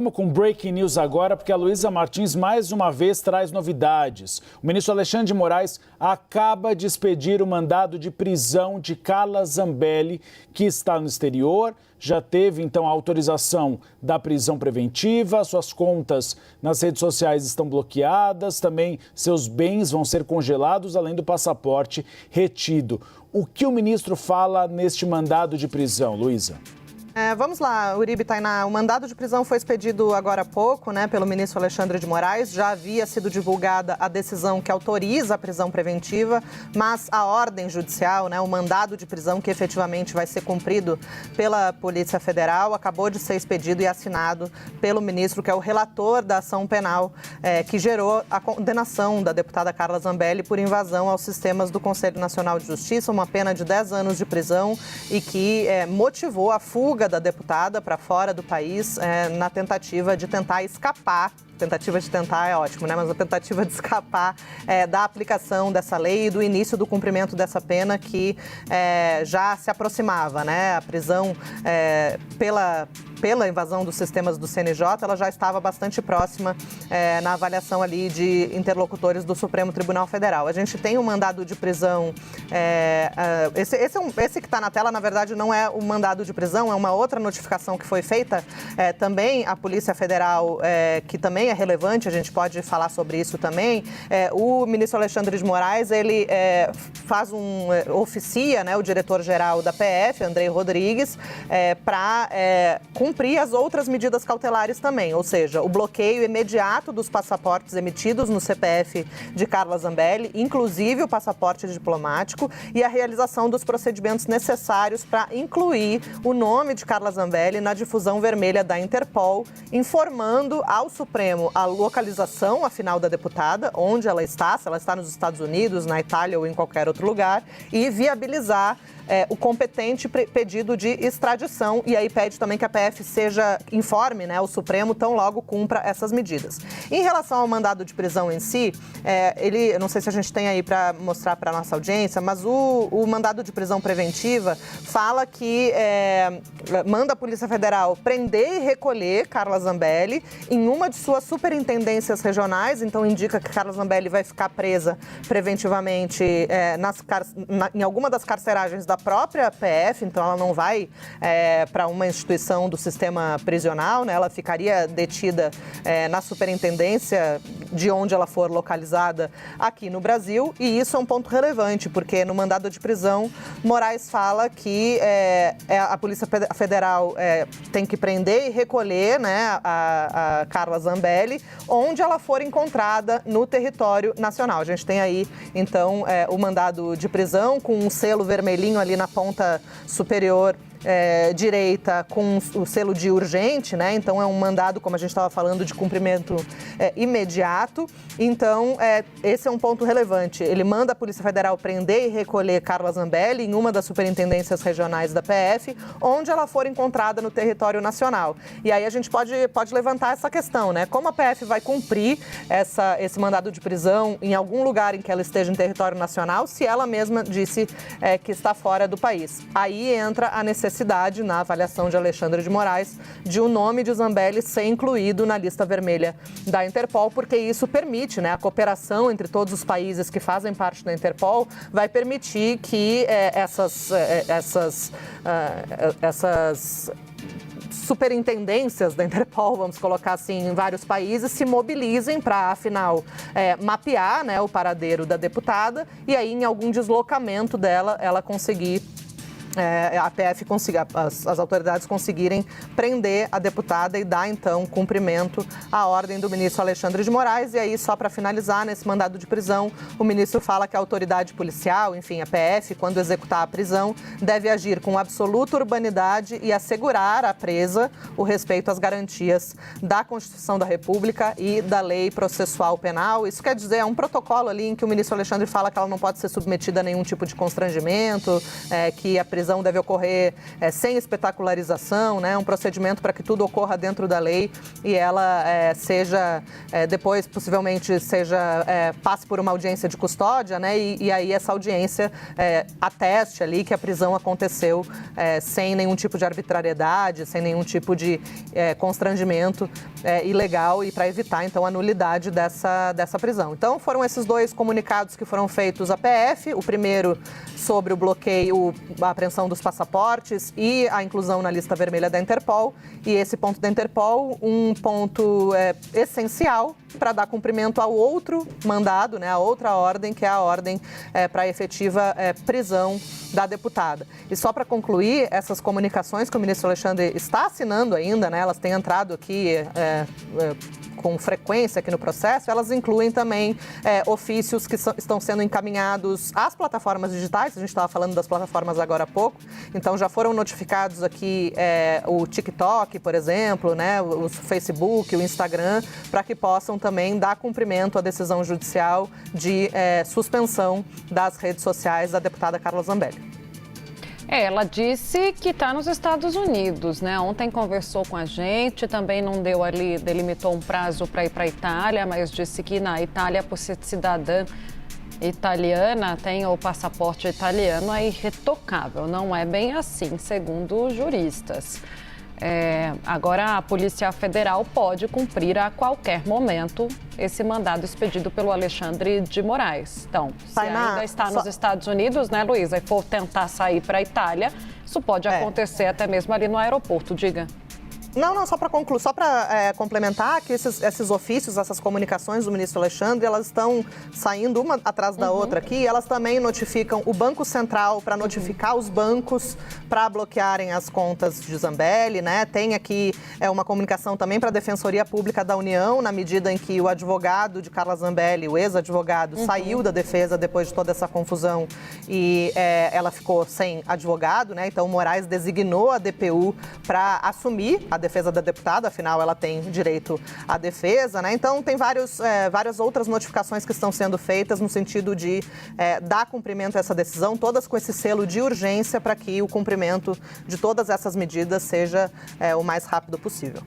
Vamos com breaking news agora, porque a Luísa Martins mais uma vez traz novidades. O ministro Alexandre de Moraes acaba de expedir o mandado de prisão de Carla Zambelli, que está no exterior. Já teve, então, a autorização da prisão preventiva, suas contas nas redes sociais estão bloqueadas, também seus bens vão ser congelados, além do passaporte retido. O que o ministro fala neste mandado de prisão, Luísa? Vamos lá, Uribe, Tainá. O mandado de prisão foi expedido agora há pouco, pelo ministro Alexandre de Moraes. Já havia sido divulgada a decisão que autoriza a prisão preventiva, mas a ordem judicial, o mandado de prisão que efetivamente vai ser cumprido pela Polícia Federal, acabou de ser expedido e assinado pelo ministro, que é o relator da ação penal, que gerou a condenação da deputada Carla Zambelli por invasão aos sistemas do Conselho Nacional de Justiça, uma pena de 10 anos de prisão e que motivou a fuga da deputada para fora do país na tentativa de tentar escapar. Tentativa de tentar é ótimo, mas a tentativa de escapar da aplicação dessa lei e do início do cumprimento dessa pena que já se aproximava, A prisão pela invasão dos sistemas do CNJ, ela já estava bastante próxima na avaliação ali de interlocutores do Supremo Tribunal Federal. A gente tem um mandado de prisão, esse que está na tela, na verdade, não é o mandado de prisão, é uma outra notificação que foi feita. Também a Polícia Federal, que também é relevante, a gente pode falar sobre isso também. O ministro Alexandre de Moraes, ele oficia, o diretor-geral da PF, Andrei Rodrigues, para cumprir as outras medidas cautelares também, ou seja, o bloqueio imediato dos passaportes emitidos no CPF de Carla Zambelli, inclusive o passaporte diplomático, e a realização dos procedimentos necessários para incluir o nome de Carla Zambelli na difusão vermelha da Interpol, informando ao Supremo a localização, afinal, da deputada, onde ela está, se ela está nos Estados Unidos, na Itália ou em qualquer outro lugar, e viabilizar o competente pedido de extradição, e aí pede também que a PF informe o Supremo tão logo cumpra essas medidas. Em relação ao mandado de prisão em si, eu não sei se a gente tem aí para mostrar para a nossa audiência, mas o mandado de prisão preventiva fala que manda a Polícia Federal prender e recolher Carla Zambelli em uma de suas superintendências regionais, então indica que Carla Zambelli vai ficar presa preventivamente em alguma das carceragens da própria PF, então ela não vai para uma instituição do sistema prisional, ela ficaria detida na superintendência de onde ela for localizada aqui no Brasil, e isso é um ponto relevante, porque no mandado de prisão, Moraes fala que a Polícia Federal tem que prender e recolher a Carla Zambelli onde ela for encontrada no território nacional. A gente tem aí, então, o mandado de prisão com um selo vermelhinho ali na ponta superior direita, com o selo de urgente, Então é um mandado, como a gente estava falando, de cumprimento imediato. Então, esse é um ponto relevante. Ele manda a Polícia Federal prender e recolher Carla Zambelli em uma das superintendências regionais da PF, onde ela for encontrada no território nacional. E aí a gente pode levantar essa questão, Como a PF vai cumprir esse mandado de prisão em algum lugar em que ela esteja em território nacional, se ela mesma disse que está fora do país? Aí entra a necessidade, na avaliação de Alexandre de Moraes, de o nome de Zambelli ser incluído na lista vermelha da Interpol, porque isso permite, a cooperação entre todos os países que fazem parte da Interpol, vai permitir que essas superintendências da Interpol, vamos colocar assim, em vários países, se mobilizem para, afinal, mapear o paradeiro da deputada e aí, em algum deslocamento dela, ela conseguir a PF as autoridades conseguirem prender a deputada e dar, então, cumprimento à ordem do ministro Alexandre de Moraes. E aí, só para finalizar, nesse mandado de prisão, o ministro fala que a autoridade policial, enfim, a PF, quando executar a prisão, deve agir com absoluta urbanidade e assegurar à presa o respeito às garantias da Constituição da República e da Lei Processual Penal. Isso quer dizer, é um protocolo ali em que o ministro Alexandre fala que ela não pode ser submetida a nenhum tipo de constrangimento, que a prisão prisão deve ocorrer sem espetacularização, né? Um procedimento para que tudo ocorra dentro da lei e ela seja, depois possivelmente passe por uma audiência de custódia, né? E aí essa audiência ateste ali que a prisão aconteceu sem nenhum tipo de arbitrariedade, sem nenhum tipo de constrangimento ilegal e para evitar, então, a nulidade dessa prisão. Então, foram esses dois comunicados que foram feitos à PF, o primeiro sobre o bloqueio, a apreensão dos passaportes e a inclusão na lista vermelha da Interpol, e esse ponto da Interpol, um ponto essencial para dar cumprimento ao outro mandado, né, a outra ordem, que é a ordem para a efetiva prisão da deputada. E só para concluir, essas comunicações que o ministro Alexandre está assinando ainda, né, elas têm entrado aqui com frequência aqui no processo, elas incluem também ofícios que estão sendo encaminhados às plataformas digitais, a gente estava falando das plataformas agora há pouco, então já foram notificados aqui o TikTok, por exemplo, né, o Facebook, o Instagram, para que possam também dar cumprimento à decisão judicial de suspensão das redes sociais da deputada Carla Zambelli. Ela disse que está nos Estados Unidos, né? Ontem conversou com a gente, também não deu ali, delimitou um prazo para ir para a Itália, mas disse que na Itália, por ser cidadã italiana, tem o passaporte italiano, é irretocável. Não é bem assim, segundo os juristas. Agora, a Polícia Federal pode cumprir a qualquer momento esse mandado expedido pelo Alexandre de Moraes. Então, se ainda está nos Estados Unidos, né, Luísa, e for tentar sair para a Itália, isso pode acontecer até mesmo ali no aeroporto, diga. Não, só para concluir, só para complementar que esses ofícios, essas comunicações do ministro Alexandre, elas estão saindo uma atrás da outra aqui, e elas também notificam o Banco Central para notificar os bancos para bloquearem as contas de Zambelli, né? Tem aqui uma comunicação também para a Defensoria Pública da União, na medida em que o advogado de Carla Zambelli, o ex-advogado, saiu da defesa depois de toda essa confusão e ela ficou sem advogado, né? Então o Moraes designou a DPU para assumir a defesa da deputada, afinal ela tem direito à defesa, né? Então tem várias outras notificações que estão sendo feitas no sentido de dar cumprimento a essa decisão, todas com esse selo de urgência para que o cumprimento de todas essas medidas seja o mais rápido possível.